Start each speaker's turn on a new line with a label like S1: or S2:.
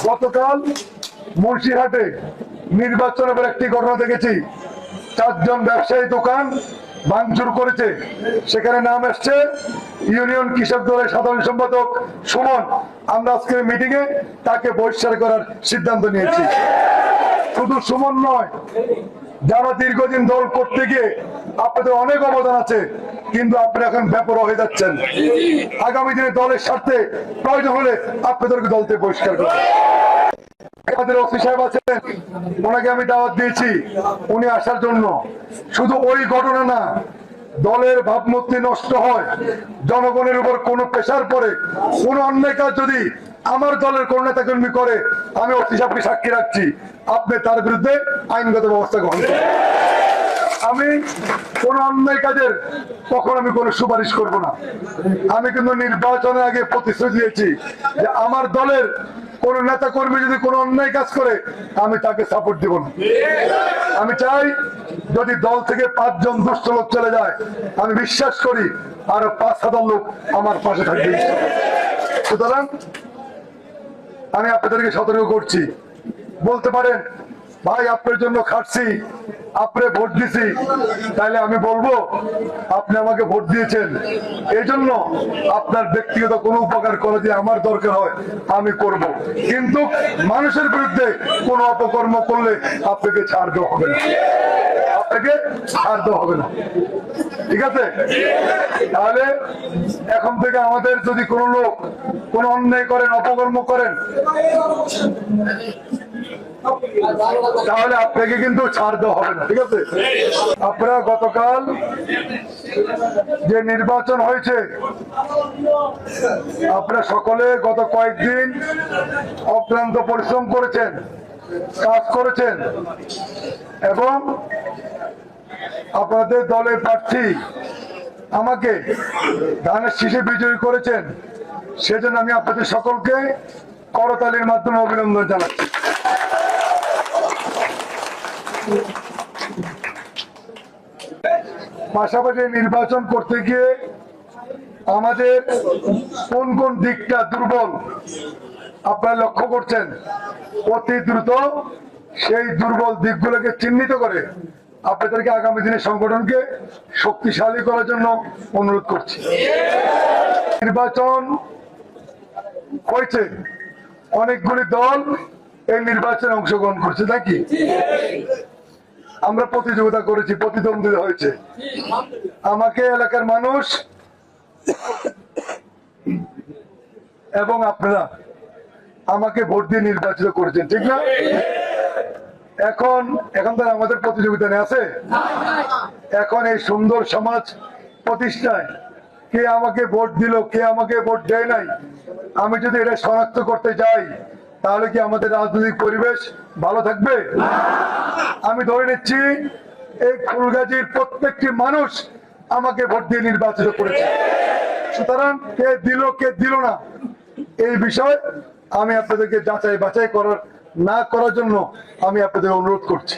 S1: গতকাল মুন্সিরহাটে নির্বাচনের একটি ঘটনা দেখেছি, 4 জন ব্যবসায়ী দোকান ভাঙচুর করেছে। সেখানে নাম আসছে ইউনিয়ন কৃষক দলের সাধারণ সম্পাদক সুমন। আমরা আজকের মিটিং এ তাকে বহিষ্কার করার সিদ্ধান্ত নিয়েছি। শুধু সুমন নয়, যারা দীর্ঘদিন দল করতে গিয়ে আপনাদের অনেক অবদান আছে, কিন্তু আপনারা এখন বেপরোয়া হয়ে যাচ্ছেন। আগামী দিনে দলের স্বার্থে প্রয়োজন হলে আপনাদেরকে দল থেকে বহিষ্কার করবেন। আমাদের ওসি সাহেব আছেন, ওনাকে আমি দাওয়াত দিয়েছি উনি আসার জন্য। শুধু ওই ঘটনা না, দলের ভাবমূর্তি নষ্ট হয়, জনগণের উপর কোনো প্রেসার পড়ে, কোন অন্যায় কাজ যদি আমার দলের কোন নেতা কর্মী করে, আমি ওসি সাহেবকে সাক্ষী রাখছি, আপনি তার বিরুদ্ধে আইনগত ব্যবস্থা গ্রহণ করেন। আমি কোন অন্যায় কাজের তখন আমি কোনো সুপারিশ করব না। আমি কিন্তু নির্বাচনের আগে প্রতিশ্রুতি দিয়েছি যে আমার দলের কোন নেতা কর্মী যদি কোনো অন্যায় কাজ করে আমি তাকে সাপোর্ট দিব না। আমি চাই যদি দল থেকে 5 জন দুষ্ট লোক চলে যায়, আমি বিশ্বাস করি আরো 5,000 লোক আমার পাশে থাকবে। সুতরাং আমি আপনাদেরকে সতর্ক করছি। বলতে পারেন ভাই আপনার জন্য খাটছি, আপনি ভোট দিছি, তাহলে আমি বলবো আপনি আমাকে ভোট দিয়েছেন, এই জন্য আপনার ব্যক্তিগত কোনো উপকার করে যে আমার দরকার হয় আমি করব, কিন্তু মানুষের বিরুদ্ধে কোনো অপকর্ম করলে আপনাকে ছাড় দেওয়া হবে না, আপনাকে ছাড় দেওয়া হবে না। ঠিক আছে? তাহলে এখন থেকে আমাদের যদি কোনো লোক কোনো অন্যায় করেন, অপকর্ম করেন, তাহলে আপনাকে কিন্তু ছাড় দেওয়া হবে না। ঠিক আছে? আপনারা গতকাল যে নির্বাচন হয়েছে, আপনারা সকলে গত কয়েকদিন অক্লান্ত পরিশ্রম করেছেন, কাজ করেছেন, এবং আপনাদের দলের প্রার্থী আমাকে ধানের শীষে বিজয়ী করেছেন। সেজন্য আমি আপনাদের সকলকে করতালির মাধ্যমে অভিনন্দন জানাচ্ছি। পাশাপাশি নির্বাচন করতে গিয়ে আমাদের কোন কোন দিকটা দুর্বল আপনারা লক্ষ্য করছেন, অতি দ্রুত সেই দুর্বল দিকগুলোকে চিহ্নিত করে আপনাদেরকে আগামী দিনে সংগঠনকে শক্তিশালী করার জন্য অনুরোধ করছি। নির্বাচন হয়েছে, অনেকগুলি দল এই নির্বাচনে অংশগ্রহণ করছে নাকি? আমরা প্রতিযোগিতা করেছি, প্রতিদ্বন্দ্বিতা হয়েছে। আমাকে এলাকার মানুষ এবং আপনারা আমাকে ভোট দিয়ে নির্বাচিত করেছেন, ঠিক না? এখন তার আমাদের প্রতিযোগিতা নেই আছে। এখন এই সুন্দর সমাজ প্রতিষ্ঠায় কে আমাকে ভোট দিল, কে আমাকে ভোট দেয় নাই, আমি যদি এটা শনাক্ত করতে যাই, তাহলে কি আমাদের রাজনৈতিক পরিবেশ ভালো থাকবে? আমি ধরে নিচ্ছি এই ফুলগাজীর প্রত্যেকটি মানুষ আমাকে ভোট দিয়ে নির্বাচিত করেছে। সুতরাং কে দিল কে দিল না এই বিষয় আমি আপনাদেরকে যাচাই বাছাই না করার জন্য আমি আপনাদের অনুরোধ করছি।